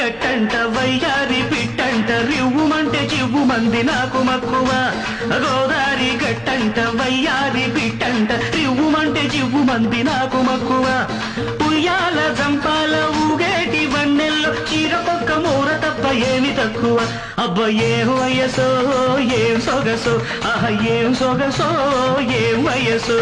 గట్టంట వయ్యారి పిట్టంట రివ్వుమంటే చివ్వుమంది నాకు మక్కువ గోదారి గట్టంట వయ్యారి పిట్టంట రివ్వుమంటే చివ్వుమంది నాకు మక్కువ ఉయ్యాల జంపాల ఊగేటి వన్నెల్లో చీరపొక్క మూర తప్ప ఏమి తక్కువ అబ్బ ఏం వయసో ఏం సొగసో ఆహ ఏం సొగసో ఏం వయసో